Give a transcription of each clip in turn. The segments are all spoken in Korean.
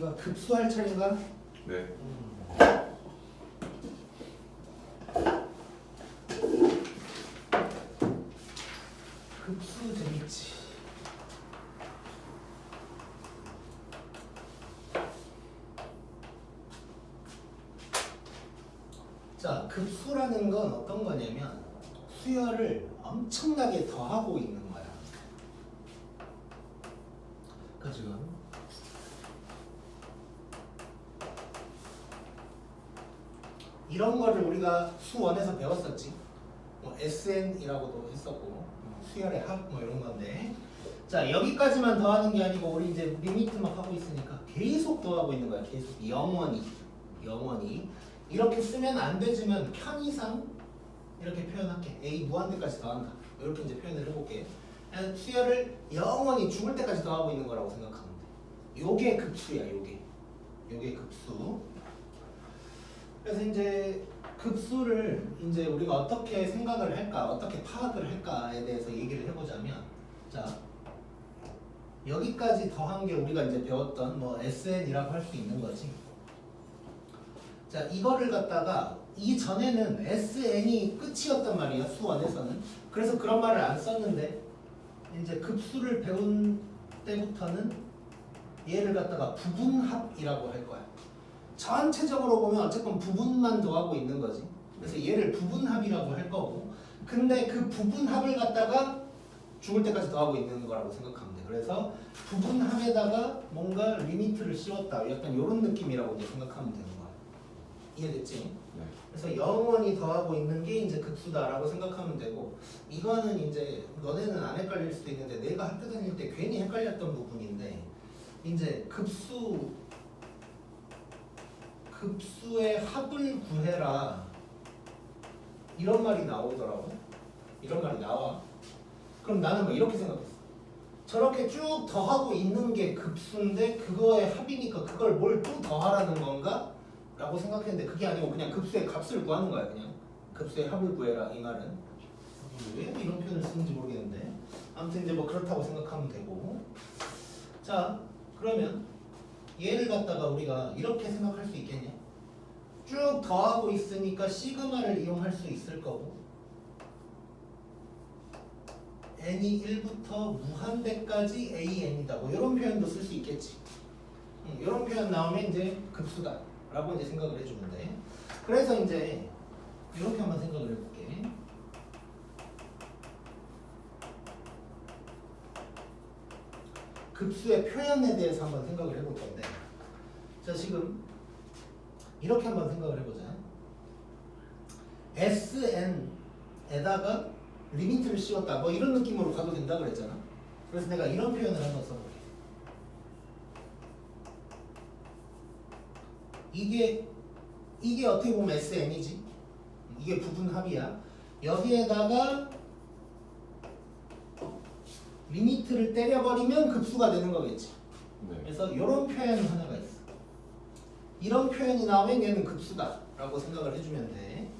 우리가 급수할 차례인가? 네. 급수 재밌지. 자, 급수라는 건 어떤 거냐면 수열을 엄청나게 더하고 있는 거야. 그러니까 지금 이런 거를 우리가 수원에서 배웠었지. 뭐 SN이라고도 했었고 수열의 합 뭐 이런 건데, 자 여기까지만 더하는 게 아니고 우리 이제 리미트 막 하고 있으니까 계속 더하고 있는 거야. 계속 영원히 이렇게 쓰면 안 되지만 편의상 이렇게 표현할게. A 무한대까지 더한다. 이렇게 이제 표현을 해볼게. 수열을 영원히 죽을 때까지 더하고 있는 거라고 생각하면 돼. 요게 급수야. 요게 급수. 그래서 이제 급수를 이제 우리가 어떻게 생각을 할까, 어떻게 파악을 할까에 대해서 얘기를 해보자면, 자 여기까지 더한 게 우리가 이제 배웠던 뭐 SN이라고 할 수 있는 거지. 자 이거를 갖다가 이 전에는 SN이 끝이었단 말이야, 수원에서는. 그래서 그런 말을 안 썼는데 이제 급수를 배운 때부터는 얘를 갖다가 부분합이라고 할 거야. 전체적으로 보면 어쨌건 부분만 더하고 있는 거지. 그래서 얘를 부분합이라고 할 거고, 근데 그 부분합을 갖다가 죽을 때까지 더하고 있는 거라고 생각하면 돼. 그래서 부분합에다가 뭔가 리미트를 씌웠다, 약간 이런 느낌이라고 이제 생각하면 되는 거야. 이해됐지? 네. 그래서 영원히 더하고 있는 게 이제 급수다라고 생각하면 되고, 이거는 이제 너네는 안 헷갈릴 수도 있는데 내가 학교 다닐 때 괜히 헷갈렸던 부분인데, 이제 급수의 합을 구해라 이런 말이 나오더라고. 이런 말이 나와. 그럼 나는 뭐 이렇게 생각했어. 저렇게 쭉 더하고 있는 게 급수인데 그거의 합이니까 그걸 뭘 또 더하라는 건가? 라고 생각했는데 그게 아니고 그냥 급수의 값을 구하는 거야. 그냥 급수의 합을 구해라 이 말은. 왜 이런 표현을 쓰는지 모르겠는데 아무튼 이제 뭐 그렇다고 생각하면 되고. 자 그러면 얘를 갖다가 우리가 이렇게 생각할 수 있겠냐? 쭉 더하고 있으니까 시그마를 이용할 수 있을 거고, n이 1부터 무한대까지 an이다. 뭐 이런 표현도 쓸 수 있겠지. 이런 표현 나오면 이제 급수다 라고 이제 생각을 해주면 돼. 그래서 이제 이렇게 한번 생각을 해볼게. 급수의 표현에 대해서 한번 생각을 해볼 건데, 자 지금 이렇게 한번 생각을 해보자. SN에다가 리미트를 씌웠다, 뭐 이런 느낌으로 가도 된다 그랬잖아. 그래서 내가 이런 표현을 한번 써볼게. 이게 어떻게 보면 SN이지. 이게 부분합이야. 여기에다가 리미트를 때려버리면 급수가 되는 거겠지. 네. 그래서 이런 표현 하나가 있어. 이런 표현이 나오면 얘는 급수다 라고 생각을 해주면 돼.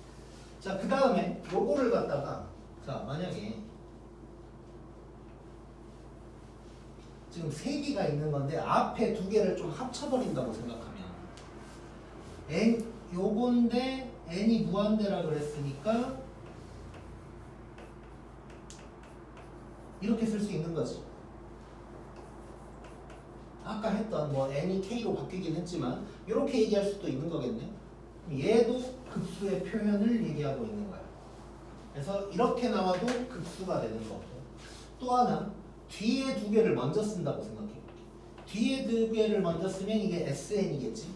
자 그 다음에 요거를 갖다가, 자 만약에 지금 세 개가 있는 건데 앞에 두 개를 좀 합쳐버린다고 생각하면, n 요건데 n이 무한대라 그랬으니까 이렇게 쓸 수 있는 거지. 아까 했던 뭐 n이 k로 바뀌긴 했지만 이렇게 얘기할 수도 있는 거겠네. 얘도 급수의 표현을 얘기하고 있는 거야. 그래서 이렇게 나와도 급수가 되는 거고, 또 하나 뒤에 두 개를 먼저 쓴다고 생각해. 뒤에 두 개를 먼저 쓰면 이게 SN이겠지.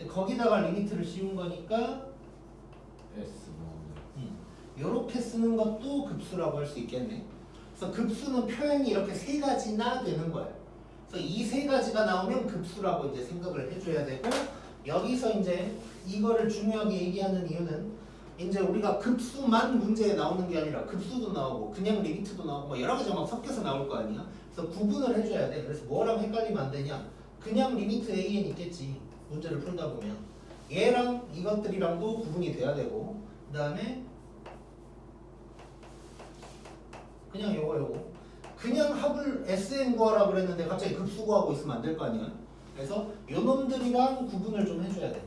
네. 거기다가 리미트를 씌운 거니까 S 뭐. 이렇게 쓰는 것도 급수라고 할 수 있겠네. 그래서 급수는 표현이 이렇게 세 가지나 되는 거예요. 그래서 이 세 가지가 나오면 급수라고 이제 생각을 해줘야 되고, 여기서 이제 이거를 중요하게 얘기하는 이유는 이제 우리가 급수만 문제에 나오는 게 아니라 급수도 나오고 그냥 리미트도 나오고 뭐 여러 가지가 막 섞여서 나올 거 아니야. 그래서 구분을 해줘야 돼. 그래서 뭐랑 헷갈리면 안 되냐? 그냥 리미트 an 있겠지. 문제를 풀다 보면 얘랑 이것들이랑도 구분이 돼야 되고, 그 다음에 그냥 요거 그냥 합을 SN 구하라 그랬는데 갑자기 급수 구하고 있으면 안 될 거 아니야. 그래서 요놈들이랑 구분을 좀 해줘야 돼.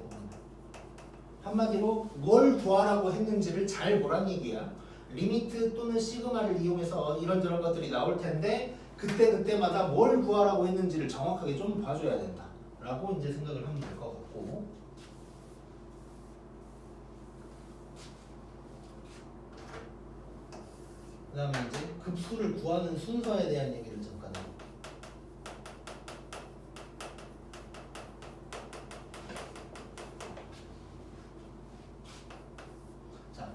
한마디로 뭘 구하라고 했는지를 잘 보란 얘기야. 리미트 또는 시그마를 이용해서 이런저런 것들이 나올 텐데 그때마다 뭘 구하라고 했는지를 정확하게 좀 봐줘야 된다 라고 이제 생각을 하면 될 것 같고, 그 다음에 이제 급수를 구하는 순서에 대한 얘기를 잠깐 해볼게요. 자,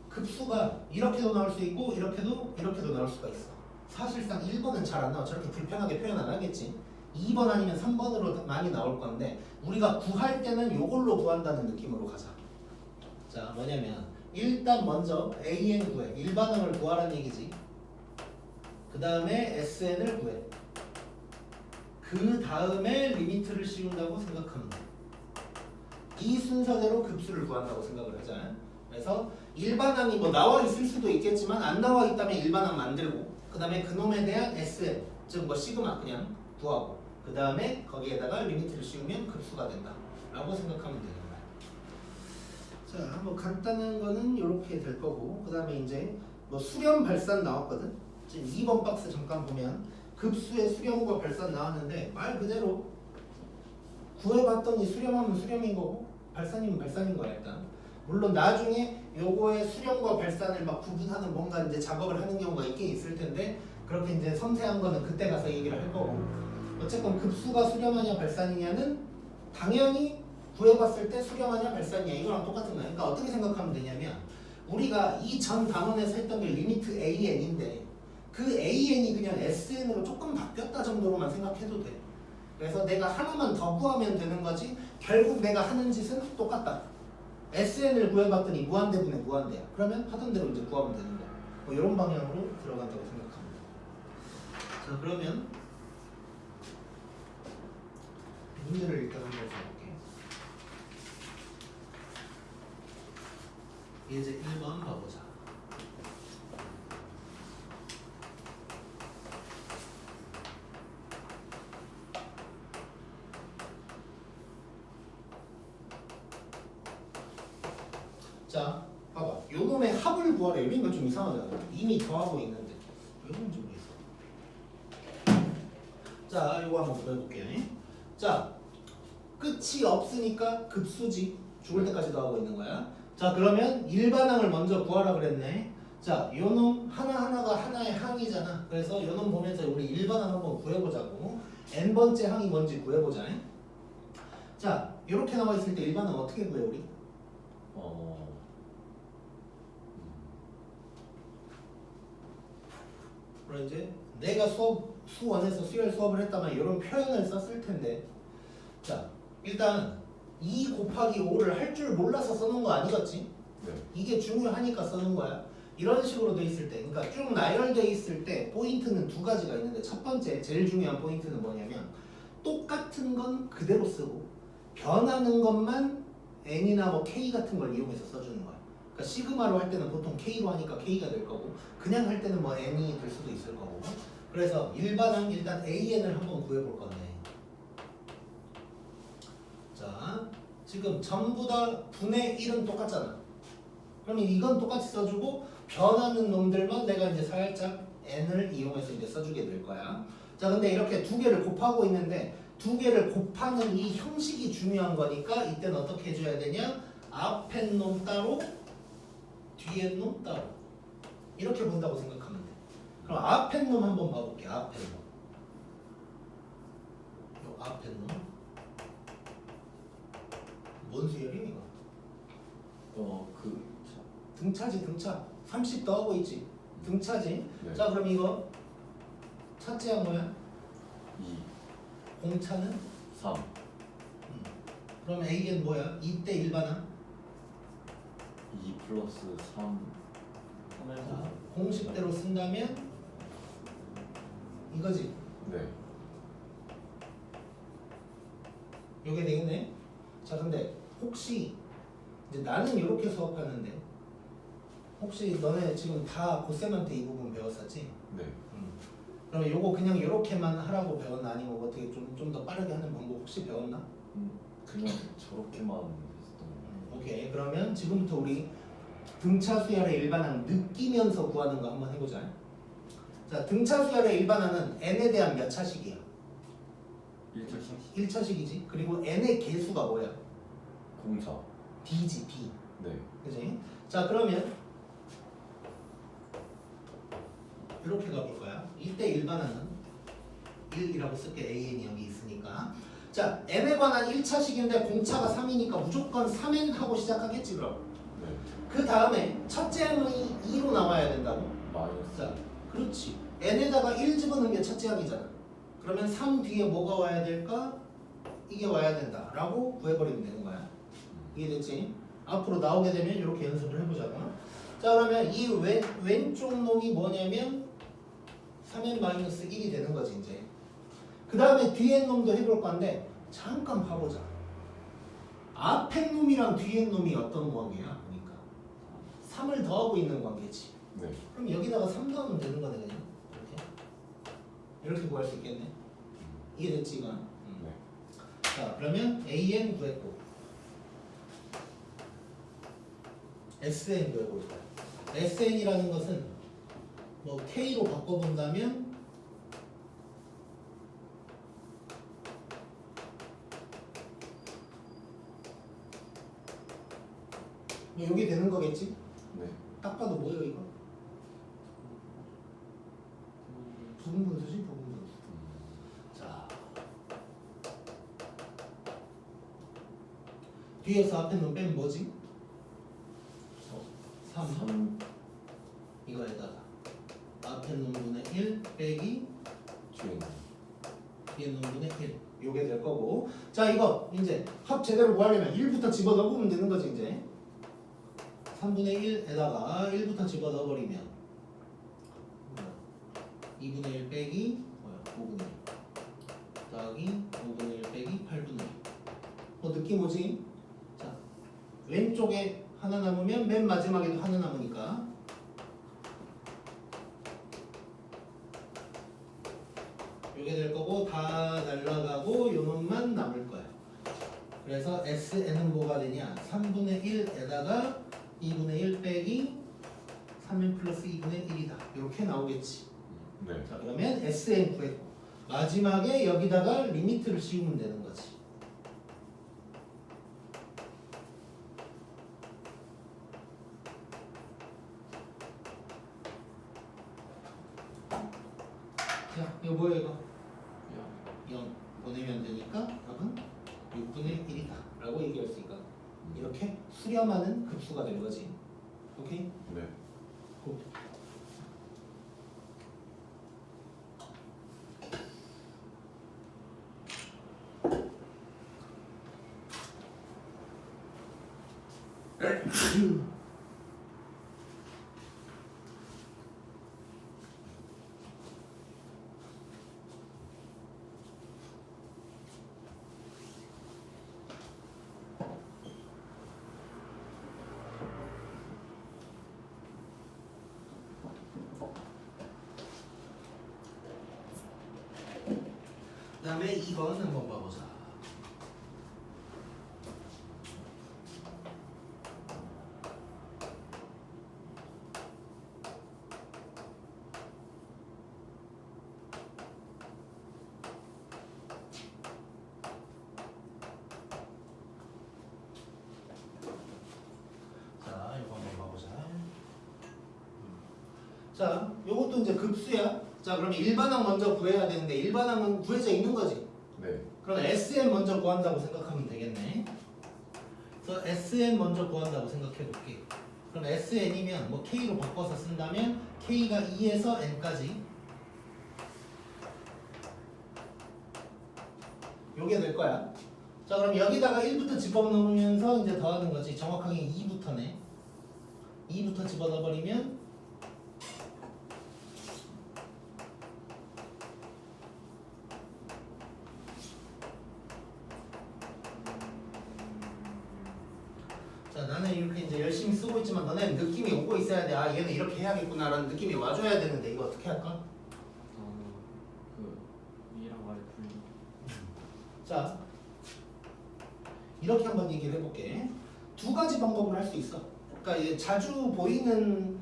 급수가 이렇게도 나올 수 있고 이렇게도 나올 수가 있어. 사실상 1번은 잘 안 나와. 저렇게 불편하게 표현 안 하겠지. 2번 아니면 3번으로 많이 나올 건데 우리가 구할 때는 이걸로 구한다는 느낌으로 가자. 자, 뭐냐면 일단 먼저 AN 구해. 일반항을 구하라는 얘기지. 그 다음에 SN을 구해. 그 다음에 리미트를 씌운다고 생각하면 돼. 이 순서대로 급수를 구한다고 생각을 하자. 그래서 일반항이 뭐 나와 있을 수도 있겠지만 안 나와 있다면 일반항 만들고, 그 다음에 그놈에 대한 SN, 즉 뭐 시그마 그냥 구하고, 그 다음에 거기에다가 리미트를 씌우면 급수가 된다 라고 생각하면 되는 거야. 자, 뭐 간단한 거는 이렇게 될 거고, 그 다음에 이제 뭐 수렴 발산 나왔거든. 지금 2번 박스 잠깐 보면 급수의 수렴과 발산 나왔는데 말 그대로 구해봤더니 수렴하면 수렴인 거고 발산이면 발산인 거야 일단. 물론 나중에 요거의 수렴과 발산을 막 구분하는 뭔가 이제 작업을 하는 경우가 있긴 있을 텐데 그렇게 이제 섬세한 거는 그때 가서 얘기를 할 거고, 어쨌건 급수가 수렴하냐 발산이냐는 당연히 구해봤을 때 수렴하냐 발산이냐 이거랑 똑같은 거야. 그러니까 어떻게 생각하면 되냐면 우리가 이 전 단원에서 했던 게 리미트 AN인데 그 AN이 그냥 SN으로 조금 바뀌었다 정도로만 생각해도 돼. 그래서 내가 하나만 더 구하면 되는 거지 결국 내가 하는 짓은 똑같다. SN을 구해봤더니 무한대분의 무한대야. 그러면 하던 대로 이제 구하면 되는 거야. 뭐 이런 방향으로 들어간다고 생각합니다. 자, 그러면 문제를 일단 한번 봐볼게. 예제 1번 봐보자. 자, 봐봐. 요놈의 합을 구하래. 이건 좀 이상하잖아. 이미 더하고 있는데. 왜 그런지 모르겠어. 자, 요거 한번 구해볼게요. 자, 끝이 없으니까 급수지. 죽을 때까지 더하고 있는 거야. 자, 그러면 일반항을 먼저 구하라 그랬네. 자, 요놈 하나하나가 하나의 항이잖아. 그래서 요놈 보면서 우리 일반항 한번 구해보자고. n번째 항이 뭔지 구해보자. 자, 요렇게 나와 있을 때 일반항 어떻게 구해 우리? 그럼 이제 내가 수원에서 수열 수업을 했다면 이런 표현을 썼을 텐데, 자, 일단 2 곱하기 5를 할 줄 몰라서 써놓은 거 아니겠지? 네. 이게 중요하니까 써놓은 거야. 이런 식으로 돼 있을 때, 그러니까 쭉 나열돼 있을 때 포인트는 두 가지가 있는데, 첫 번째 제일 중요한 포인트는 뭐냐면 똑같은 건 그대로 쓰고 변하는 것만 n이나 뭐 k 같은 걸 이용해서 써주는 거야. 그러니까 시그마로 할 때는 보통 k로 하니까 k가 될 거고, 그냥 할 때는 뭐 n이 될 수도 있을 거고. 그래서 일반항 일단 an을 한번 구해볼 건데, 자, 지금 전부 다 분의 1은 똑같잖아. 그러면 이건 똑같이 써주고 변하는 놈들만 내가 이제 살짝 n을 이용해서 이제 써주게 될 거야. 자, 근데 이렇게 두 개를 곱하고 있는데 두 개를 곱하는 이 형식이 중요한 거니까 이때는 어떻게 해줘야 되냐? 앞에 놈 따로 뒤에 놈 따로 이렇게 본다고 생각하면 돼. 그럼 앞에 놈 한번 봐볼게. 앞에 놈. 요 앞에 놈. 뭔 수열이야 이거? 등차지 등차. 30 더하고 있지. 등차지. 네. 자, 그럼 이거 첫째야 뭐야? 2, 공차는? 3, 그럼 A는 뭐야? 2대 일반항? 2 플러스 3, 자, 공식대로 쓴다면 이거지. 네. 요게 되겠네. 자, 근데 혹시 이제 나는 이렇게 수업하는데 혹시 너네 지금 다 고쌤한테 이 부분 배웠었지? 네. 그러면 요거 그냥 이렇게만 하라고 배웠나 아니면 뭐 어떻게 좀 더 빠르게 하는 방법 혹시 배웠나? 그냥 저렇게만 했었던 거. 오케이. 그러면 지금부터 우리 등차 수열의 일반항 느끼면서 구하는 거 한번 해보자. 자, 등차 수열의 일반항은 n에 대한 몇 차식이야? 1차씩 1차식이지. 그리고 n의 개수가 뭐야? 공차. d지 d. 네. 그지? 자, 그러면 이렇게 가볼 거야. 이때 일반항은 1이라고 쓸게. an이 여기 있으니까. 자, n에 관한 1차식인데 공차가 3이니까 무조건 3n 하고 시작하겠지 그럼. 네. 그 다음에 첫째 항이 2로 나와야 된다고? 마이너스. 자, 그렇지. n에다가 1 집어넣은 게 첫째 항이잖아. 그러면 3 뒤에 뭐가 와야 될까? 이게 와야 된다 라고 구해버리면 되는 거야. 이해됐지? 앞으로 나오게 되면 이렇게 연습을 해보자고. 자, 그러면 이 왼쪽 놈이 뭐냐면 3n-1이 되는 거지 이제. 그 다음에 뒤에 놈도 해볼 건데 잠깐 봐보자. 앞에 놈이랑 뒤에 놈이 어떤 관계야? 그러니까 3을 더하고 있는 관계지. 네. 그럼 여기다가 3 더하면 되는 거네 그냥. 이렇게 구할 수 있겠네. 이해됐지 이건? 네. 자, 그러면 AN 구했고 SN 구해볼 거야. SN이라는 것은 뭐 K로 바꿔본다면 뭐 여기 되는 거겠지? 네. 딱 봐도 뭐예요 이거? 부분분수지 부분분수. 자, 뒤에서 앞에 놈 빼면 뭐지? 3 3 이거에다가 앞에 놈분의 1 빼기 뒤에 뒤에 놈분의 1 요게 될 거고. 자, 이거 이제 합 제대로 구하려면 1부터 집어넣으면 되는 거지 이제. 3분의 1에다가 1부터 집어넣어버리면 2분의 1 빼기 5분의 1 더하기 5분의 1 빼기 8분의 1. 느낌 오지? 자, 왼쪽에 하나 남으면 맨 마지막에도 하나 남으니까 요게 될 거고 다 날라가고 요 놈만 남을 거야. 그래서 SN은 뭐가 되냐? 3분의 1에다가 2분의 1 빼기 3n 플러스 2분의 1이다. 이렇게 나오겠지. 네. 자, 그러면 SN 구했고 마지막에 여기다가 리미트를 씌우면 되는 거지. 자, 이거 뭐예요 이거? 0 보내면 되니까 답은 6분의 1이다 라고 얘기할 수 있거든. 이렇게 수렴하는 급수가 된 거지. 오케이? 네. 굿. 그 다음에 2번 한번 봐보자. 자, 이거 한번 봐보자. 자, 요것도 이제 급수야. 자, 그러면 일반항 먼저 구해야 되는데 일반항은 구해져 있는 거지. 네. 그럼 SN 먼저 구한다고 생각하면 되겠네. 그래서 SN 먼저 구한다고 생각해 볼게. 그럼 SN이면 뭐 K로 바꿔서 쓴다면 K가 2에서 N까지 요게 될 거야. 자, 그럼 여기다가 1부터 집어넣으면서 이제 더하는 거지. 정확하게 2부터네. 2부터 집어넣어버리면 자, 나는 이렇게 이제 열심히 쓰고 있지만 너네는 느낌이 오고 있어야 돼. 아, 얘는 이렇게 해야겠구나라는 느낌이 와줘야 되는데 이거 어떻게 할까? 자, 이렇게 한번 얘기를 해볼게. 두 가지 방법으로 할 수 있어. 그러니까 이게 자주 보이는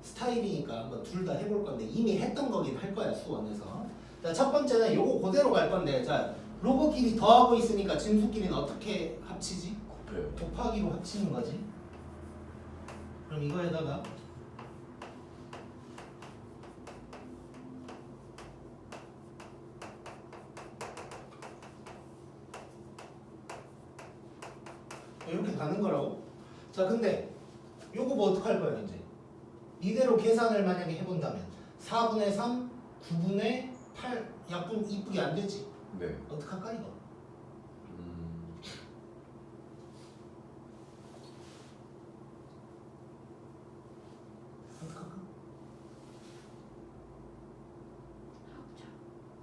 스타일이니까 한번 둘 다 해볼 건데 이미 했던 거긴 할 거야 수원에서. 자, 첫 번째는 요거 그대로 갈 건데, 자 로그끼리 더하고 있으니까 진수끼리는 어떻게 합치지? 곱해요. 곱하기로 합치는 거지. 그럼 이거에다가 이렇게 가는 거라고. 자, 근데 요거 뭐 어떡할 거야 이제? 이대로 계산을 만약에 해본다면 4분의 3, 9분의 8 약분 이쁘게 안 되지? 네. 어떡할까 이거? 어떡할까?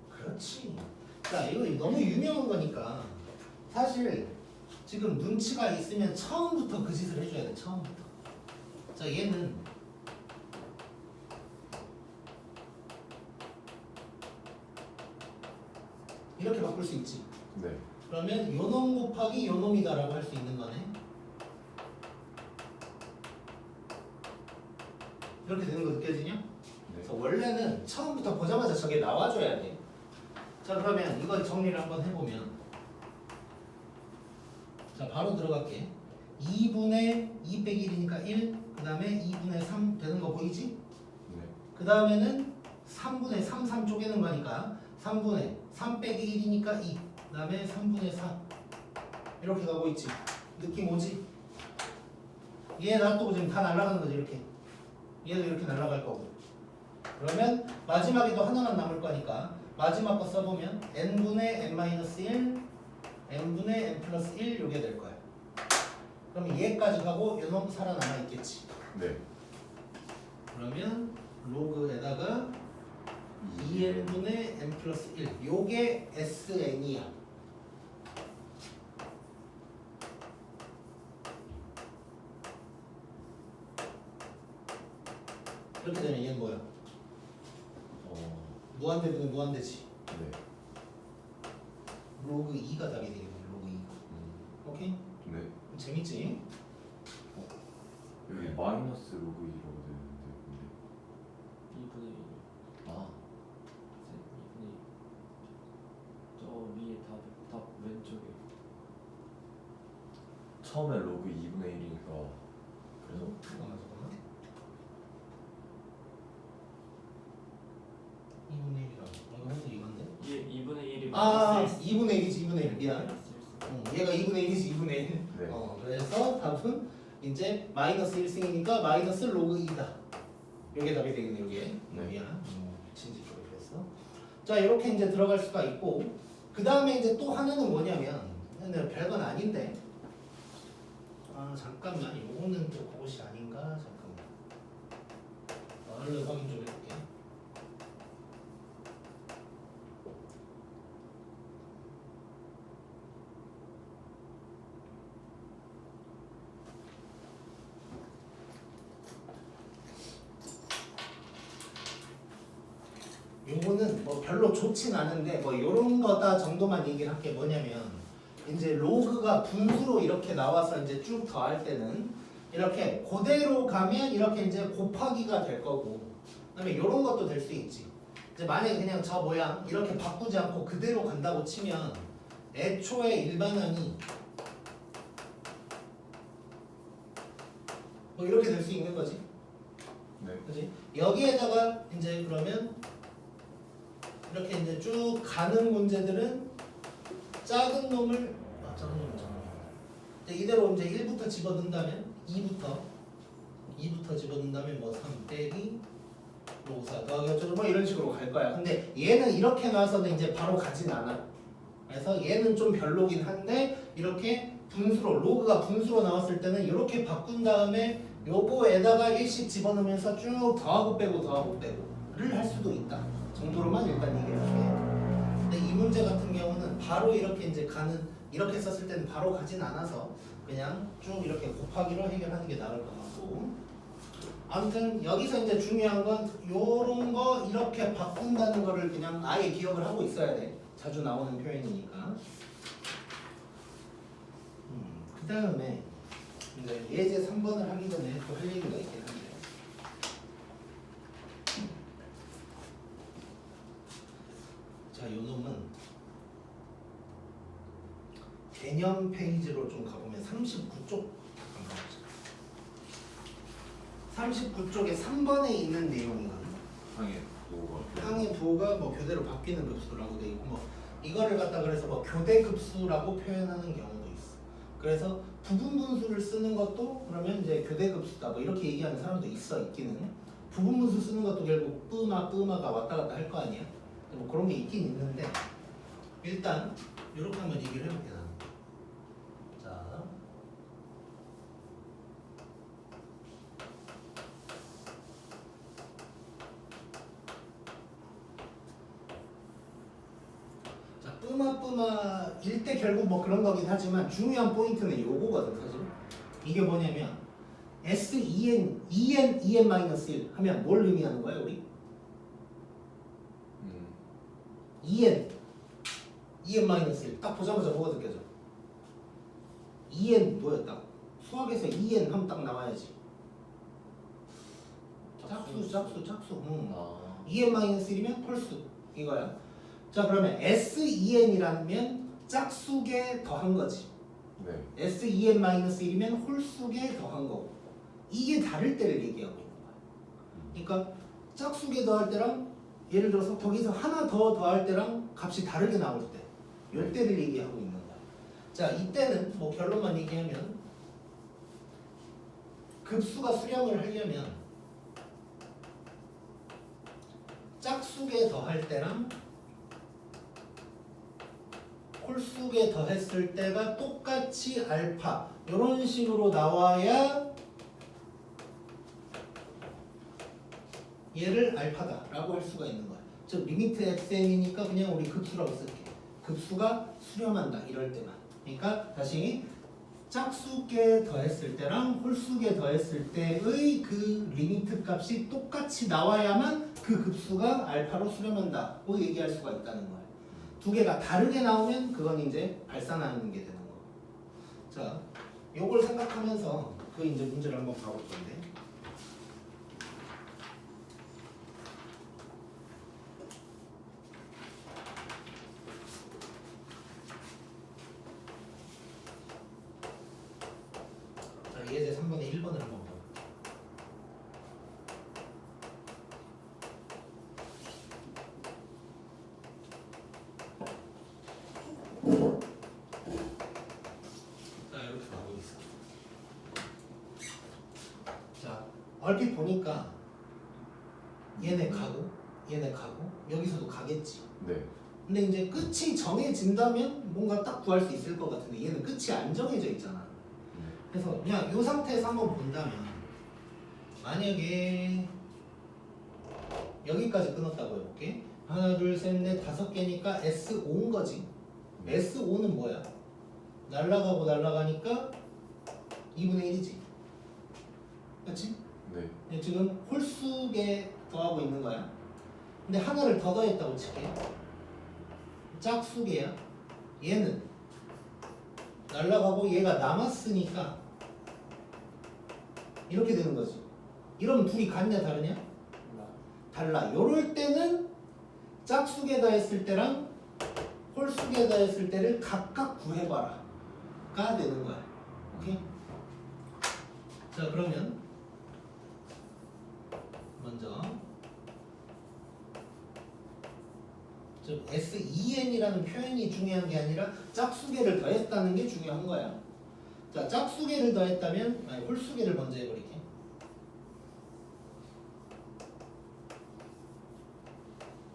그렇지. 자, 이거 너무 유명한 거니까 사실 지금 눈치가 있으면 처음부터 그 짓을 해줘야 돼. 처음부터. 자, 얘는 이렇게 바꿀 수 있지. 네. 그러면 요놈 곱하기 요놈이다라고 할 수 있는 거네. 이렇게 되는 거 느껴지냐? 네. 그래서 원래는 처음부터 보자마자 저게 나와줘야 돼. 자, 그러면 이걸 정리를 한번 해보면, 자 바로 들어갈게. 2분의 2 빼기 1이니까 1, 그 다음에 2분의 3 되는 거 보이지? 네. 그 다음에는 3분의 3 쪼개는 거니까 3분의 3 빼기 1이니까 2, 그 다음에 3분의 4 이렇게 가고 있지. 느낌 오지? 얘 놔두고 지금 다 날아가는 거지. 이렇게 얘도 이렇게 날아갈 거고. 그러면 마지막에도 하나만 남을 거니까 마지막 거 써보면 n분의 n-1 n분의 n 플러스 1 요게 될 거야. 그럼 얘까지 가고 요놈 살아남아 있겠지. 네. 그러면 로그에다가 2n분의 n 플러스 1 요게 sn이야. 이렇게 되면 얘는 뭐야? 무한대분의 무한대지. 네. 로그 2가 답이 되겠네. 로그 2. 오케이? 네. 재밌지? 여기 마이너스 로그 2라고 되는데 근데 2분의 1. 아 2분의 1. 저 위에 답 왼쪽에. 처음에 로그 2분의 1이니까 그래서 잠깐만. 2분의 1이라고. 이거 해서 이건데? 얘 2분의 1이 아, 2분의 1이지. 2분의 1. 미안. 네. 얘가 2분의 1이지. 2분의 1. 네. 그래서 답은 이제 마이너스 1승이니까 마이너스 로그 2다. 요게 답이 되겠네. 요게. 네. 미안. 진지 쪽에 그랬어. 자, 이렇게 이제 들어갈 수가 있고, 그 다음에 이제 또 하나는 뭐냐면, 근데 별건 아닌데, 아 잠깐만, 요거는 또 그것이 아닌가? 잠깐만. 얼른 확인 좀 해볼게. 요거는 뭐 별로 좋진 않은데 뭐 요런 거다 정도만 얘기를 할게. 뭐냐면 이제 로그가 분수로 이렇게 나와서 이제 쭉 더할 때는 이렇게 그대로 가면 이렇게 이제 곱하기가 될 거고, 그다음에 요런 것도 될 수 있지. 이제 만약에 그냥 저 모양 이렇게 바꾸지 않고 그대로 간다고 치면 애초에 일반항이 뭐 이렇게 될 수 있는 거지. 네. 그지? 여기에다가 이제 그러면 이렇게 이제 쭉 가는 문제들은 작은 놈을 작은 놈을 이대로 이제 1부터 집어넣는다면 2부터 집어넣는다면 뭐 3 빼기 로그 4 더하기 어쩌고 뭐 이런 식으로 갈 거야. 근데 얘는 이렇게 나와서는 이제 바로 가진 않아. 그래서 얘는 좀 별로긴 한데 이렇게 분수로 로그가 분수로 나왔을 때는 이렇게 바꾼 다음에 요거에다가 1씩 집어넣으면서 쭉 더하고 빼고를 할 수도 있다 정도로만 일단 얘기를 할게. 근데 이 문제 같은 경우는 바로 이렇게 이제 가는, 이렇게 썼을 때는 바로 가진 않아서 그냥 쭉 이렇게 곱하기로 해결하는 게 나을 것 같고, 아무튼 여기서 이제 중요한 건 요런 거 이렇게 바꾼다는 거를 그냥 아예 기억을 하고 있어야 돼. 자주 나오는 표현이니까. 그 다음에 이제 예제 3번을 하기 전에 또 할 얘기가 있긴 한데. 자, 요 놈은 개념 페이지로 좀 가보면 39쪽 잠깐 보자. 39쪽에 3번에 있는 내용이거든. 항해 부호가 항의 부호가 뭐 교대로 바뀌는 급수라고 돼 있고 뭐 이거를 갖다 그래서 뭐 교대 급수라고 표현하는 경우도 있어. 그래서 부분 분수를 쓰는 것도 그러면 이제 교대 급수다 뭐 이렇게 얘기하는 사람도 있기는. 부분 분수 쓰는 것도 결국 뿌마가 왔다 갔다 할 거 아니야. 뭐 그런 게 있긴 있는데 일단 이렇게 한번 얘기를 해볼게 나는. 자. 뿌마일 때 결국 뭐 그런 거긴 하지만 중요한 포인트는 요거거든 사실. 이게 뭐냐면 SEN, EN-1 하면 뭘 의미하는 거야 우리? EN-1 딱 보자마자 뭐가 느껴져? EN 뭐였다? 수학에서 EN 하면 딱 나와야지. 짝수. EN-1이면 홀수 이거야. 자 그러면 SEN이라면 짝수계 더한 거지. 네. SEN-1이면 홀수계 더한 거고 이게 다를 때를 얘기하고 있는 거야. 그러니까 짝수계 더할 때랑 예를 들어서 거기서 하나 더 더할 때랑 값이 다르게 나올 때 요때를 얘기하고 있는 거야. 자 이때는 뭐 결론만 얘기하면 급수가 수렴을 하려면 짝수계 더할 때랑 홀수계 더했을 때가 똑같이 알파 이런 식으로 나와야 얘를 알파다라고 할 수가 있는 거야. 즉 리미트 xn이니까 그냥 우리 급수라고 쓸게. 급수가 수렴한다 이럴 때만. 그러니까 다시 짝수계 더했을 때랑 홀수계 더했을 때의 그 리미트 값이 똑같이 나와야만 그 급수가 알파로 수렴한다고 얘기할 수가 있다는 거야. 두 개가 다르게 나오면 그건 이제 발산하는 게 되는 거고. 자, 요걸 생각하면서 그 이제 문제를 한번 봐볼 건데. 자, 예제 3번에 1번을 한번 봐. 얼핏 보니까 얘네 가고 여기서도 가겠지. 네. 근데 이제 끝이 정해진다면 뭔가 딱 구할 수 있을 것 같은데 얘는 끝이 안 정해져 있잖아. 그래서 그냥 이 상태에서 한번 본다면 만약에 여기까지 끊었다고 해볼게. 하나 둘 셋 넷 다섯 개니까 S5인 거지. S5는 뭐야? 날라가고 날라가니까 2분의 1이지. 그렇지? 네. 지금 홀수계 더하고 있는 거야. 근데 하나를 더 더했다고 칠게. 짝수계야. 얘는 날라가고 얘가 남았으니까 이렇게 되는 거지. 이러면 둘이 같냐 다르냐? 달라. 요럴 때는 짝수계 더했을 때랑 홀수계 더했을 때를 각각 구해봐라 가 되는 거야. 오케이? 자 그러면 먼저 즉 SEN이라는 표현이 중요한 게 아니라 짝수계를 더했다는 게 중요한 거야. 자, 짝수계를 더했다면 아니 홀수계를 먼저 해버릴게.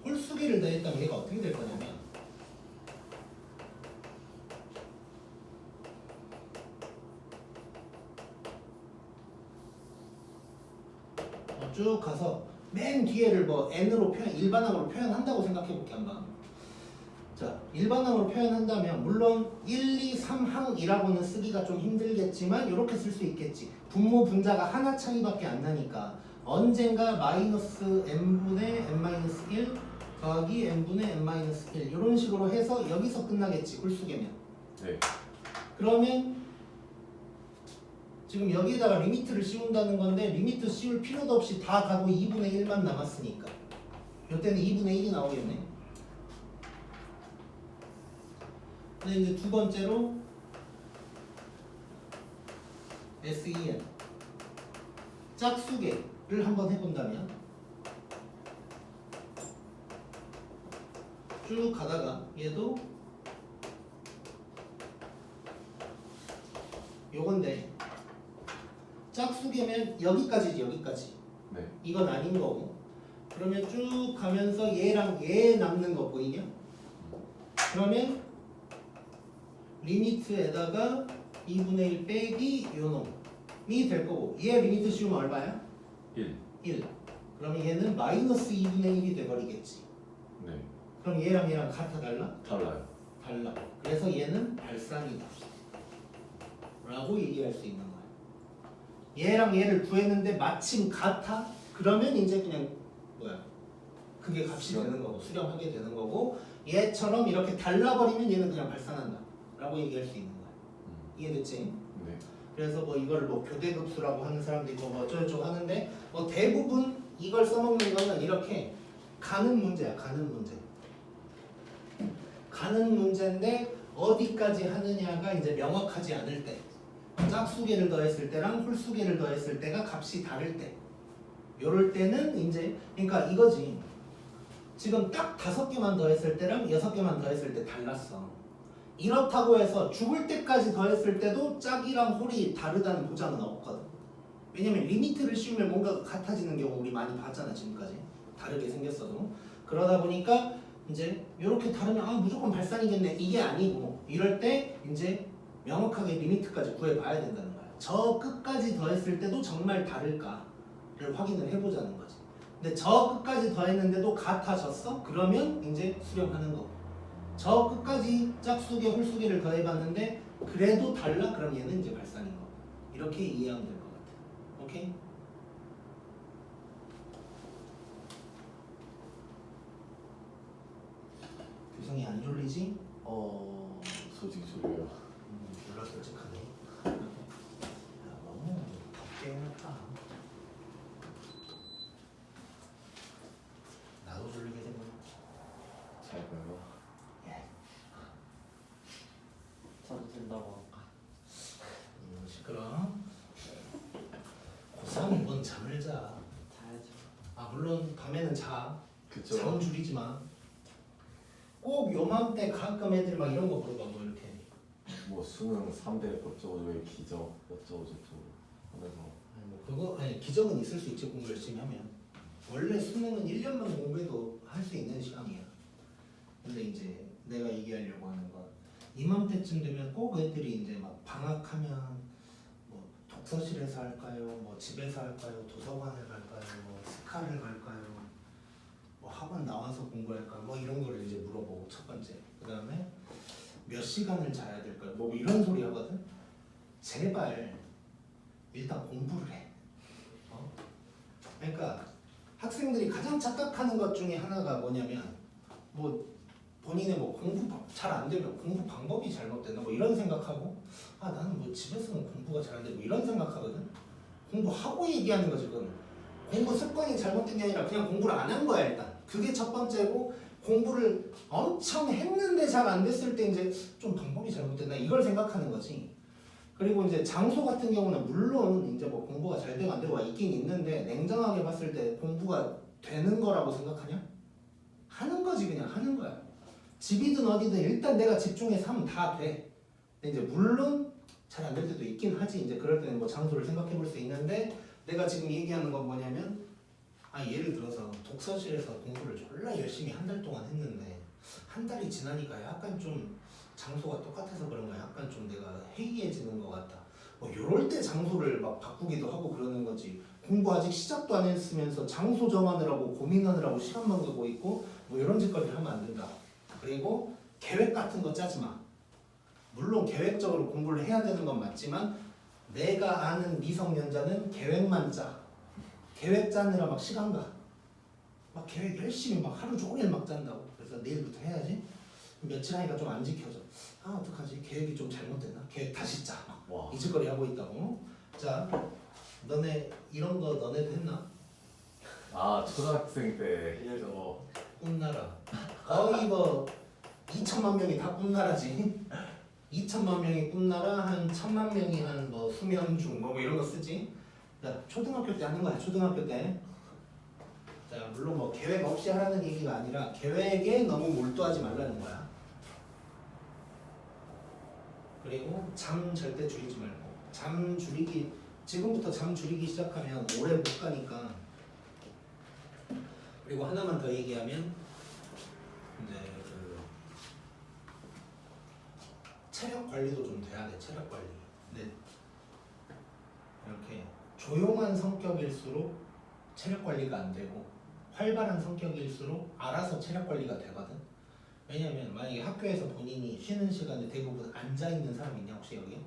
홀수계를 더했다면 얘가 어떻게 될 거냐면 쭉 가서 맨 뒤에를 뭐 n으로 일반항으로 표현한다고 생각해 볼게 한번. 자, 일반항으로 표현한다면 물론 1, 2, 3항이라고는 쓰기가 좀 힘들겠지만 이렇게 쓸 수 있겠지. 분모 분자가 하나 차이밖에 안 나니까 언젠가 마이너스 n분의 n-1 더하기 n분의 n-1 이런 식으로 해서 여기서 끝나겠지 홀수계면. 네. 그러면 지금 여기에다가 리미트를 씌운다는 건데 리미트 씌울 필요도 없이 다 가고 2분의 1만 남았으니까 이때는 2분의 1이 나오겠네. 근데 이제 두 번째로 SEN 짝수계를 한번 해본다면 쭉 가다가 얘도 요건데 짝수계면 여기까지지 여기까지. 네. 이건 아닌 거고. 그러면 쭉 가면서 얘랑 얘 남는 거 보이냐? 그러면 리미트에다가 2분의 1 빼기 요 놈이 될 거고 얘 리미트 씌우면 얼마야? 1. 1. 그러면 얘는 마이너스 2분의 1이 돼버리겠지. 네. 그럼 얘랑 얘랑 같아 달라? 달라요. 달라. 그래서 얘는 발산이다 라고 얘기할 수 있는 거야. 얘랑 얘를 구했는데 마침 같아? 그러면 이제 그냥 뭐야 그게 값이 되는 거고 수렴하게 되는 거고 얘처럼 이렇게 달라버리면 얘는 그냥 발산한다 라고 얘기할 수 있는 거야. 이해됐지? 네. 그래서 뭐 이거를 뭐 교대급수라고 하는 사람도 있고 뭐 어쩌고저쩌고 하는데 뭐 대부분 이걸 써먹는 거는 이렇게 가는 문제야. 가는 문제. 가는 문제인데 어디까지 하느냐가 이제 명확하지 않을 때 짝수계를 더했을 때랑 홀수계를 더했을 때가 값이 다를 때 요럴 때는 이제 그러니까 이거지. 지금 딱 5개만 더했을 때랑 6개만 더했을 때 달랐어. 이렇다고 해서 죽을 때까지 더했을 때도 짝이랑 홀이 다르다는 보장은 없거든. 왜냐면 리미트를 씌우면 뭔가 같아지는 경우 우리 많이 봤잖아 지금까지. 다르게 생겼어도. 그러다 보니까 이제 이렇게 다르면 아 무조건 발산이겠네 이게 아니고 이럴 때 이제 명확하게 리미트까지 구해봐야 된다는 거야. 저 끝까지 더했을 때도 정말 다를까를 확인을 해보자는 거지. 근데 저 끝까지 더했는데도 같아졌어? 그러면 이제 수렴하는 거고. 저 끝까지 짝수계 홀수계를 더해봤는데 그래도 달라? 그럼 얘는 이제 발산인 거고. 이렇게 이해하면 될 것 같아. 오케이? 규성이 안 졸리지? 솔직히 졸려요. 졸라 솔직하네. 야, 너무 덥게 해놨다. 나도 졸리게 되면 잘 가요. 예. 자도 된다고 할까? 시끄러. 고3은 뭔 잠을 자. 자야죠. 아 물론 밤에는 자. 그쵸. 잠은 줄이지 마. 꼭 요맘때 가끔 애들 막 이런 거 물어봐 뭐 이렇게. 뭐 수능 3대 어쩌고저쩌고 기적 어쩌고저쩌고 하면서 아니 뭐 그거 아니 기적은 있을 수 있지 공부 열심히 하면. 원래 수능은 1년만 공부해도 할 수 있는 시간이야. 근데 이제 내가 얘기하려고 하는 건 이맘때쯤 되면 꼭 애들이 이제 막 방학하면 뭐 독서실에서 할까요? 뭐 집에서 할까요? 도서관을 갈까요? 뭐 스카를 갈까요? 뭐 학원 나와서 공부할까요? 뭐 이런 거를 이제 물어보고 첫 번째. 그 다음에 몇 시간을 자야 될까요? 뭐 이런 소리 하거든. 제발 일단 공부를 해. 그러니까 학생들이 가장 착각하는 것 중에 하나가 뭐냐면 뭐 본인의 뭐 공부 잘 안 되면 공부 방법이 잘못됐나 뭐 이런 생각하고 아 나는 뭐 집에서는 공부가 잘 안 되고 이런 생각하거든. 공부하고 얘기하는 거지 그건. 공부 습관이 잘못된 게 아니라 그냥 공부를 안 한 거야 일단. 그게 첫 번째고 공부를 엄청 했는데 잘 안 됐을 때 이제 좀 방법이 잘못됐나 이걸 생각하는 거지. 그리고 이제 장소 같은 경우는 물론 이제 뭐 공부가 잘 되고 안 되고가 있긴 있는데 냉정하게 봤을 때 공부가 되는 거라고 생각하냐? 하는 거지 그냥 하는 거야. 집이든 어디든 일단 내가 집중해서 하면 다 돼. 근데 이제 물론 잘 안 될 때도 있긴 하지. 이제 그럴 때는 뭐 장소를 생각해 볼 수 있는데 내가 지금 얘기하는 건 뭐냐면 아 예를 들어서 독서실에서 공부를 졸라 열심히 한 달 동안 했는데 한 달이 지나니까 약간 좀 장소가 똑같아서 그런가 약간 좀 내가 해이해지는 것 같다. 뭐 요럴 때 장소를 막 바꾸기도 하고 그러는 거지. 공부 아직 시작도 안 했으면서 장소 정하느라고 고민하느라고 시간만 가고 있고 뭐 이런 짓거리를 하면 안 된다. 그리고 계획 같은 거 짜지 마. 물론 계획적으로 공부를 해야 되는 건 맞지만 내가 아는 미성년자는 계획만 짜. 계획 짜느라 막 시간 가. 막 계획 열심히 막 하루 종일 막 짠다고. 그래서 내일부터 해야지. 며칠 하니까 좀 안 지켜져. 아 어떡하지? 계획이 좀 잘못됐나? 계획 다시 짜. 막 와. 이 짓거리 하고 있다고. 자, 너네 이런 거 너네도 했나? 아 초등학생 때 해서 꿈나라. 거의 뭐 2천만 명이 다 꿈나라지. 2천만 명이 꿈나라, 한 1,000만 명이 한 뭐 수면 중 뭐 이런 거 쓰지. 자, 초등학교 때 하는 거야. 초등학교 때. 자, 물론 뭐 계획 없이 하라는 얘기가 아니라 계획에 너무 몰두하지 말라는 거야. 그리고 잠 절대 줄이지 말고. 잠 줄이기 지금부터 잠 줄이기 시작하면 오래 못 가니까. 그리고 하나만 더 얘기하면 이제 그 체력 관리도 좀 돼야 돼. 체력 관리. 네. 이렇게 조용한 성격일수록 체력 관리가 안 되고 활발한 성격일수록 알아서 체력 관리가 되거든. 왜냐면 만약에 학교에서 본인이 쉬는 시간에 대부분 앉아 있는 사람 있냐 혹시 여기?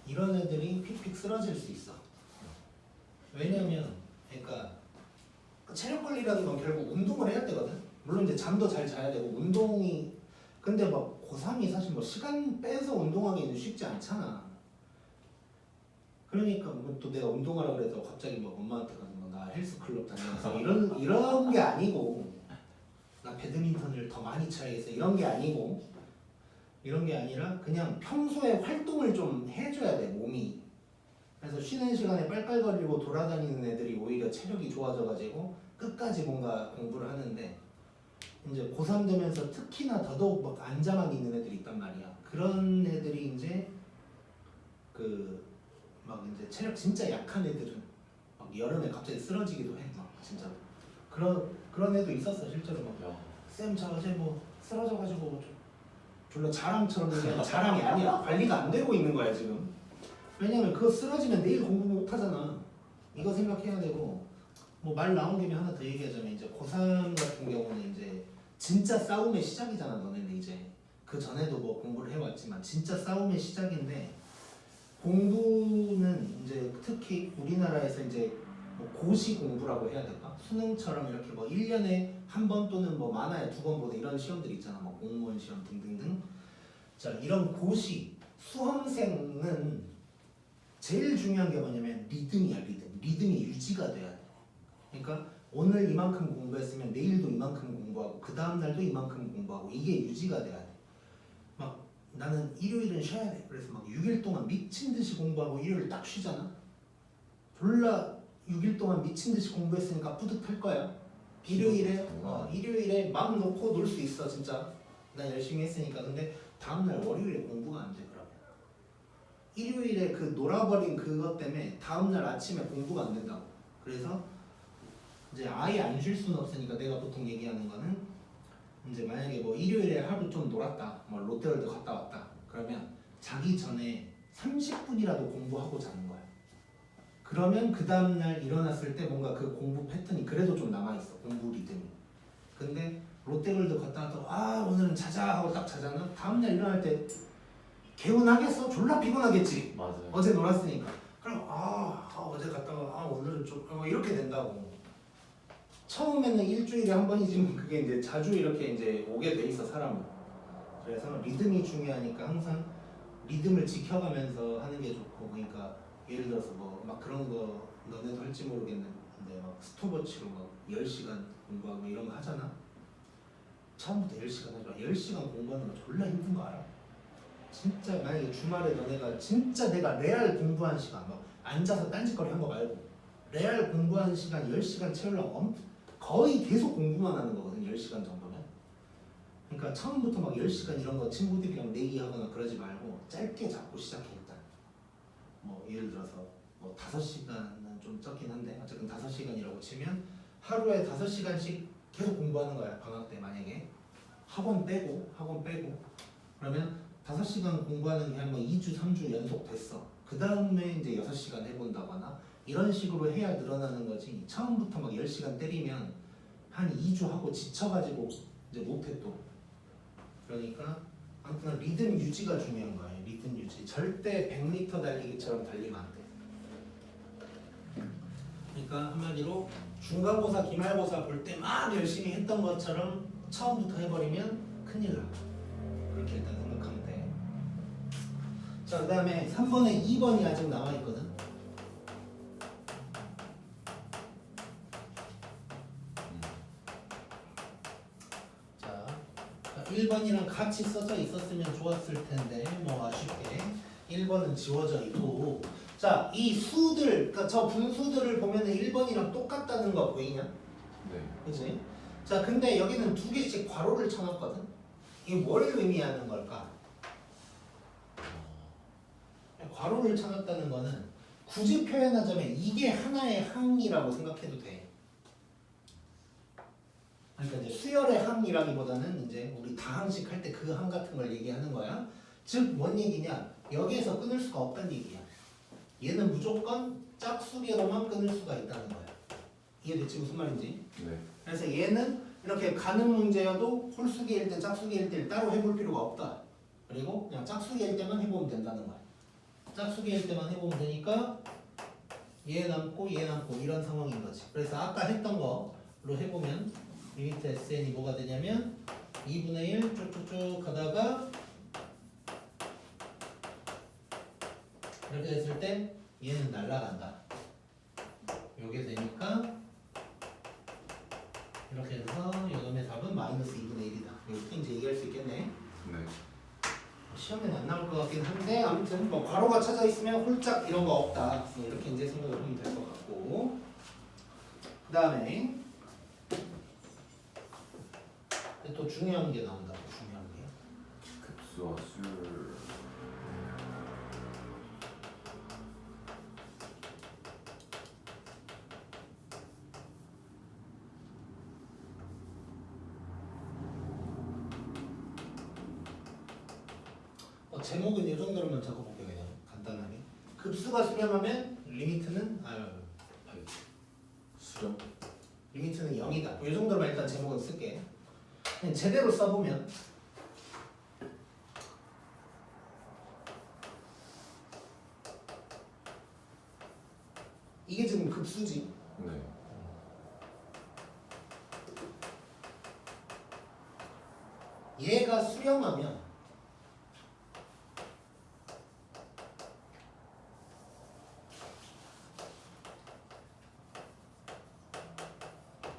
이런 애들이 픽픽 쓰러질 수 있어. 왜냐면 그러니까 체력 관리라는 건 결국 운동을 해야 되거든. 물론 이제 잠도 잘 자야 되고 운동이 근데 막 고3이 사실 뭐 시간 빼서 운동하기는 쉽지 않잖아. 그러니까 뭐 또 내가 운동하라 그래서 갑자기 뭐 엄마한테 가서 나 헬스클럽 다니면서 이런 게 아니고 나 배드민턴을 더 많이 쳐야겠어 이런 게 아니고 이런 게 아니라 그냥 평소에 활동을 좀 해줘야 돼 몸이. 그래서 쉬는 시간에 빨빨거리고 돌아다니는 애들이 오히려 체력이 좋아져가지고 끝까지 뭔가 공부를 하는데 이제 고3 되면서 특히나 더더욱 막 앉아만 있는 애들이 있단 말이야. 그런 애들이 이제 그 막 이제 체력 진짜 약한 애들은 막 여름에 갑자기 쓰러지기도 해. 막 진짜 그런 애도 있었어 실제로. 막 야. 쌤 저 어제 뭐 쓰러져가지고 좀 졸라 자랑처럼 얘기하는 자랑이 아니야. 관리가 안 되고 있는 거야 지금. 왜냐면 그거 쓰러지면 내일 공부 못 하잖아. 이거 생각해야 되고. 뭐 말 나온 김에 하나 더 얘기하자면 이제 고3 같은 경우는 이제 진짜 싸움의 시작이잖아. 너네는 이제 그 전에도 뭐 공부를 해왔지만 진짜 싸움의 시작인데 공부는 이제 특히 우리나라에서 이제 뭐 고시 공부라고 해야 될까? 수능처럼 이렇게 뭐 1년에 한 번 또는 뭐 많아야 2번 보는 이런 시험들이 있잖아. 뭐 공무원 시험 등등등. 자, 이런 고시 수험생은 제일 중요한 게 뭐냐면 리듬이야. 리듬이 유지가 돼야 돼. 그러니까 오늘 이만큼 공부했으면 내일도 이만큼 공부하고 그 다음 날도 이만큼 공부하고 이게 유지가 돼야 돼. 막 나는 일요일은 쉬어야 돼. 그래서 막 6일 동안 미친 듯이 공부하고 일요일 딱 쉬잖아. 졸라 6일 동안 미친 듯이 공부했으니까 뿌듯할 거야. 일요일에 마음 놓고 놀 수 있어 진짜. 난 열심히 했으니까. 근데 다음날 월요일에 공부가 안 돼. 그러면 일요일에 그 놀아버린 그것 때문에 다음날 아침에 공부가 안 된다고. 그래서 이제 아예 안 쉴 수는 없으니까 내가 보통 얘기하는 거는 이제 만약에 뭐 일요일에 하루 좀 놀았다, 뭐 롯데월드 갔다 왔다, 그러면 자기 전에 30분이라도 공부하고 자는 거야. 그러면 그 다음날 일어났을 때 뭔가 그 공부 패턴이 그래도 좀 남아있어. 공부 리듬이. 근데 롯데월드 갔다 와도 아 오늘은 자자 하고 딱 자잖아. 다음날 일어날 때 개운하겠어? 졸라 피곤하겠지. 맞아요. 어제 놀았으니까. 그럼 어제 갔다가 오늘은 좀 이렇게 된다고. 처음에는 일주일에 한 번이지만 그게 이제 자주 이렇게 이제 오게 돼 있어 사람은. 그래서 리듬이 중요하니까 항상 리듬을 지켜가면서 하는 게 좋고. 그러니까 예를 들어서 뭐 막 그런 거 너네도 할지 모르겠는데 막 스톱워치로 막 10시간 공부하고 이런 거 하잖아. 처음부터 10시간 하지 마. 10시간 공부하는 거 졸라 힘든 거 알아? 진짜 만약에 주말에 너네가 진짜 내가 레알 공부한 시간 막 앉아서 딴짓거리 한 거 말고 레알 공부한 시간 10시간 채우려고 거의 계속 공부만 하는 거거든. 10시간 정도면. 그러니까 처음부터 막 10시간 이런 거 친구들이랑 내기하거나 그러지 말고 짧게 잡고 시작해. 일단 뭐 예를 들어서 뭐 5시간은 좀 적긴 한데 어쨌든 5시간이라고 치면 하루에 5시간씩 계속 공부하는 거야. 방학 때 만약에 학원 빼고 그러면 5시간 공부하는 게 한 번 2주 3주 연속 됐어. 그 다음에 이제 6시간 해본다거나 이런 식으로 해야 늘어나는 거지. 처음부터 막 10시간 때리면 한 2주 하고 지쳐가지고 이제 못해 또. 그러니까 아무튼 리듬 유지가 중요한 거예요. 리듬 유지. 절대 100m 달리기처럼 달리면 안 돼. 그러니까 한마디로 중간고사, 기말고사 볼 때 막 열심히 했던 것처럼 처음부터 해버리면 큰일 나. 그렇게 일단 생각하면 돼. 자, 그 다음에 3번에 2번이 아직 남아있거든. 자, 1번이랑 같이 써져 있었으면 좋았을 텐데 뭐 아쉽게 1번은 지워져 있고, 자, 이 수들, 그러니까 저 분수들을 보면은 1번이랑 똑같다는 거 보이냐? 네. 그치? 자, 근데 여기는 두 개씩 괄호를 쳐놨거든. 이게 뭘 의미하는 걸까? 괄호를 쳐놨다는 거는 굳이 표현하자면 이게 하나의 항이라고 생각해도 돼. 그러니까 이제 수열의 항이라기보다는 이제 우리 다항식 할 때 그 항 같은 걸 얘기하는 거야. 즉, 뭔 얘기냐? 여기에서 끊을 수가 없다는 얘기야. 얘는 무조건 짝수계로만 끊을 수가 있다는 거야. 이해됐지? 무슨 말인지? 네. 그래서 얘는 이렇게 가는 문제여도 홀수계일 때 짝수계일 때 따로 해볼 필요가 없다. 그리고 그냥 짝수계일 때만 해보면 된다는 거야. 짝수계일 때만 해보면 되니까 얘 남고 얘 남고 이런 상황인 거지. 그래서 아까 했던 거로 해보면 리미트 SN이 뭐가 되냐면 2분의 1 쭉쭉쭉 가다가 이렇게 됐을 때 얘는 날라간다. 요게 되니까 이렇게 해서 요놈의 답은 마이너스 2분의 1이다. 이렇게 이제 얘기할 수 있겠네. 네. 시험에는 안 나올 것 같긴 한데 아무튼 뭐 괄호가 찾아 있으면 홀짝 이런 거 없다. 이렇게 이제 생각을 하면 될 것 같고, 그 다음에 또 중요한 게 나온다. 중요한 게. 급수와 수열. 제목은 이 정도로만 적어볼게요. 그냥 간단하게. 급수가 수렴하면 리미트는 수렴. 리미트는 0이다. 이 정도로만 일단 제목은 쓸게. 그냥 제대로 써보면 이게 지금 급수지. 네. 얘가 수렴하면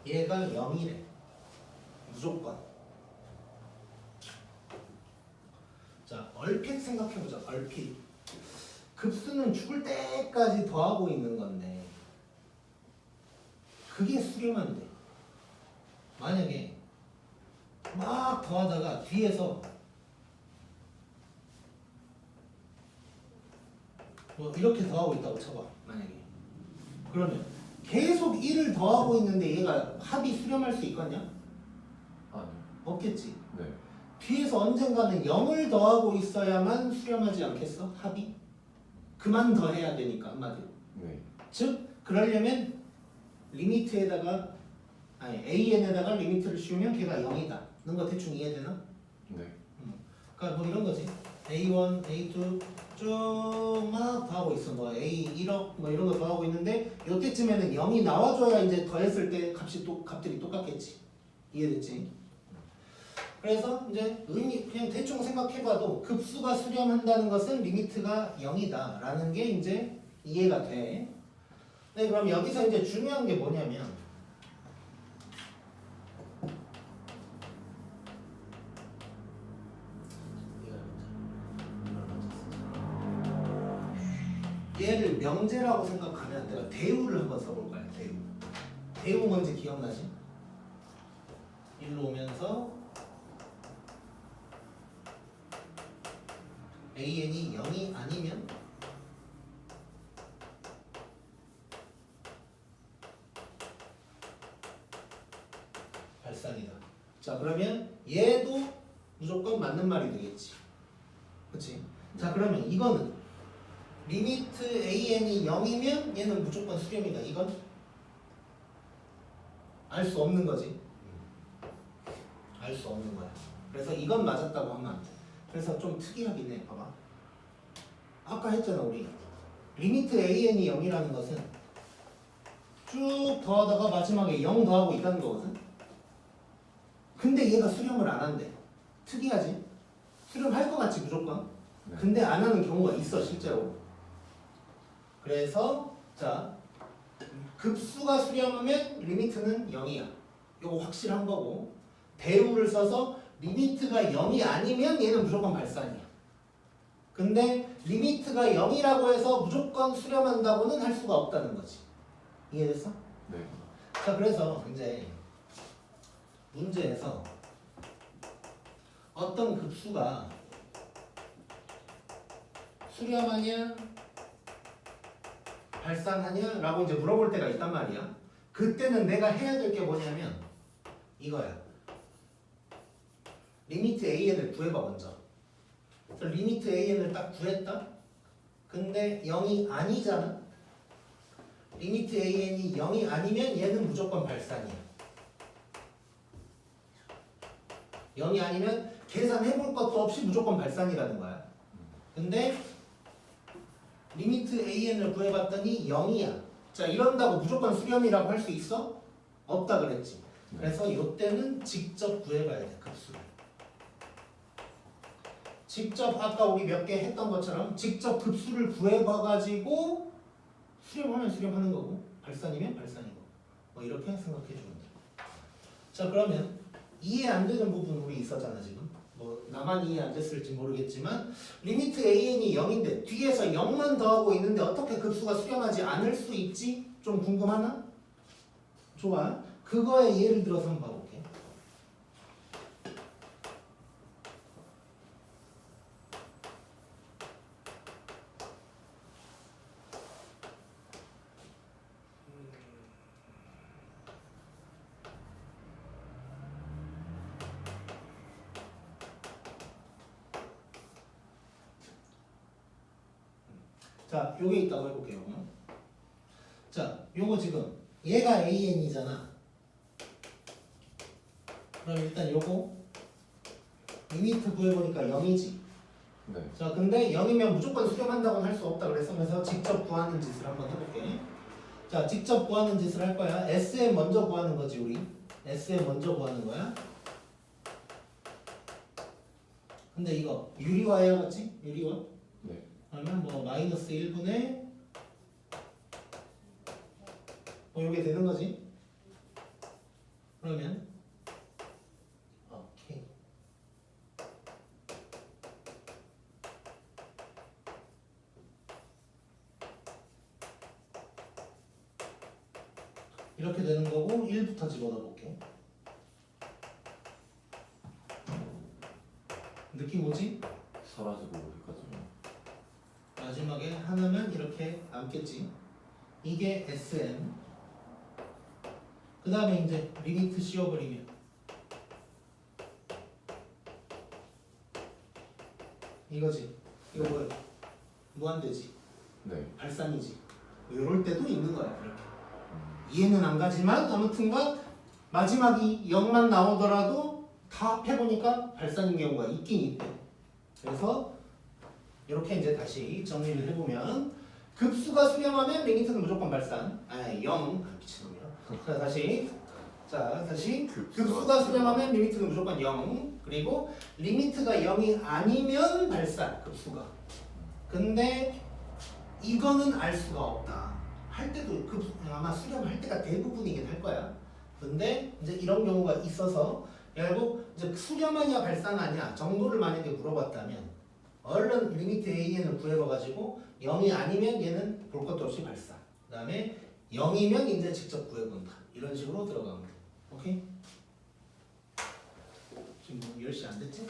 얘가 0이래. 무조건. 자, 얼핏 생각해보자. 얼핏. 급수는 죽을 때까지 더하고 있는 건데 그게 수렴한데 만약에 막 더하다가 뒤에서 뭐 이렇게 더하고 있다고 쳐봐. 만약에 그러면 계속 1을 더하고 있는데 얘가 합이 수렴할 수 있겠냐? 아니요. 없겠지. 네. 뒤에서 언젠가는 0을 더하고 있어야만 수렴하지 않겠어? 합이? 그만 더해야 되니까 한마디로. 네. 즉 그러려면 리미트에다가 아니 AN에다가 리미트를 씌우면 걔가 0이다. 는 거 대충 이해되나? 네. 그러니까 뭐 이런 거지. A1, A2 쭉 막 더하고 있어. 뭐 A 1억 뭐 이런 거 더하고 있는데 이때쯤에는 0이 나와줘야 이제 더했을 때 값들이 똑같겠지. 이해됐지? 그래서 이제 그냥 대충 생각해봐도 급수가 수렴한다는 것은 리미트가 0이다 라는 게 이제 이해가 돼. 네, 그럼 여기서 이제 중요한 게 뭐냐면 얘를 명제라고 생각하면 내가 대우를 한번 써볼 거야. 대우 뭔지 기억나지? 일로 오면서 AN이 0이 아니면 발산이다. 자, 그러면 얘도 무조건 맞는 말이 되겠지. 그치? 자, 그러면 이거는 리미트 AN이 0이면 얘는 무조건 수렴이다. 이건 알 수 없는 거지. 알 수 없는 거야. 그래서 이건 맞았다고 하면 안 돼. 그래서 좀 특이하긴 해. 봐봐. 아까 했잖아 우리. 리미트 AN이 0이라는 것은 쭉 더하다가 마지막에 0 더하고 있다는 거거든. 근데 얘가 수렴을 안 한대. 특이하지? 수렴할 것 같지 무조건. 네. 근데 안 하는 경우가 있어 실제로. 그래서 자 급수가 수렴하면 리미트는 0이야. 이거 확실한 거고, 대우를 써서 리미트가 0이 아니면 얘는 무조건 발산이야. 근데 리미트가 0이라고 해서 무조건 수렴한다고는 할 수가 없다는 거지. 이해됐어? 네. 자, 그래서 이제 문제에서 어떤 급수가 수렴하냐 발산하냐 라고 이제 물어볼 때가 있단 말이야. 그때는 내가 해야 될 게 뭐냐면 이거야. 리미트 AN을 구해봐 먼저. 그래서 리미트 AN을 딱 구했다. 근데 0이 아니잖아. 리미트 AN이 0이 아니면 얘는 무조건 발산이야. 0이 아니면 계산해볼 것도 없이 무조건 발산이라는 거야. 근데 리미트 AN을 구해봤더니 0이야. 자, 이런다고 무조건 수렴이라고 할 수 있어? 없다 그랬지. 그래서 이때는 직접 구해봐야 돼, 급수를. 직접 아까 우리 몇 개 했던 것처럼 직접 급수를 구해봐가지고 수렴하면 수렴하는 거고 발산이면 발산이고 뭐 이렇게 생각해 주면 돼. 자, 그러면 이해 안 되는 부분 우리 있었잖아 지금. 뭐 나만 이해 안 됐을지 모르겠지만 리미트 AN이 0인데 뒤에서 0만 더하고 있는데 어떻게 급수가 수렴하지 않을 수 있지? 좀 궁금하나? 좋아. 그거에 예를 들어서 한번 봐볼게. 자, 요게 있다고 해볼게요. 자, 요거 지금 얘가 AN이잖아. 그럼 일단 요거 리미트 구해보니까 0이지. 네. 자, 근데 0이면 무조건 수렴한다고는 할 수 없다 그래서 직접 구하는 짓을 한번 해볼게. 자, 직접 구하는 짓을 할 거야. SM 먼저 구하는 거지 우리. SM 먼저 구하는 거야. 근데 이거 유리화 해야겠지? 유리화? 네. 그러면 뭐 마이너스 1분의 뭐 이게 되는 거지? 그러면 오케이. 이렇게 되는 거고 1부터 집어넣어 볼게. 느낌 오지? 사라지고 여기까지만. 마지막에 하나면 이렇게 남겠지. 이게 SM. 그 다음에 이제 리미트 씌워버리면 이거지. 이거 뭐야? 무한대지. 네. 발산이지. 이럴 때도 있는 거야. 이렇게. 이해는 안 가지만 아무튼간 마지막이 0만 나오더라도 다 합해보니까 발산인 경우가 있긴 있대. 그래서 이렇게 이제 다시 정리를 해보면 급수가 수렴하면 리미트는 무조건 발산. 0. 미친놈이야. 자, 다시 급수가 수렴하면 리미트는 무조건 0. 그리고 리미트가 0이 아니면 발산 급수가. 근데 이거는 알 수가 없다. 할 때도 아마 수렴할 때가 대부분이긴 할 거야. 근데 이제 이런 경우가 있어서 결국 이제 수렴하냐 발산하냐 정도를 만약에 물어봤다면 얼른 리미트 AN을 구해봐가지고 0이 아니면 얘는 볼 것도 없이 발산. 그 다음에 0이면 이제 직접 구해본다. 이런 식으로 들어가면 돼. 오케이? 지금 뭐 10시 안 됐지?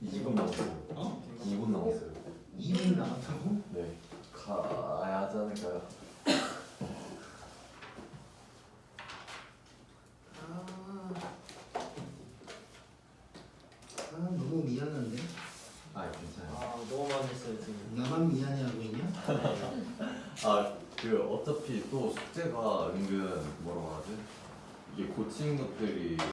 2분 남았어요. 어? 2분 남았어요. 2분 남았다고? 네. 가야 하지 않을까요? 너무 미안한데? 괜찮아요. 너무 많이 했어요 지금. 나만 미안해하고 있냐? 어차피 또 숙제가 은근 뭐라고 하지? 이게 고친 것들이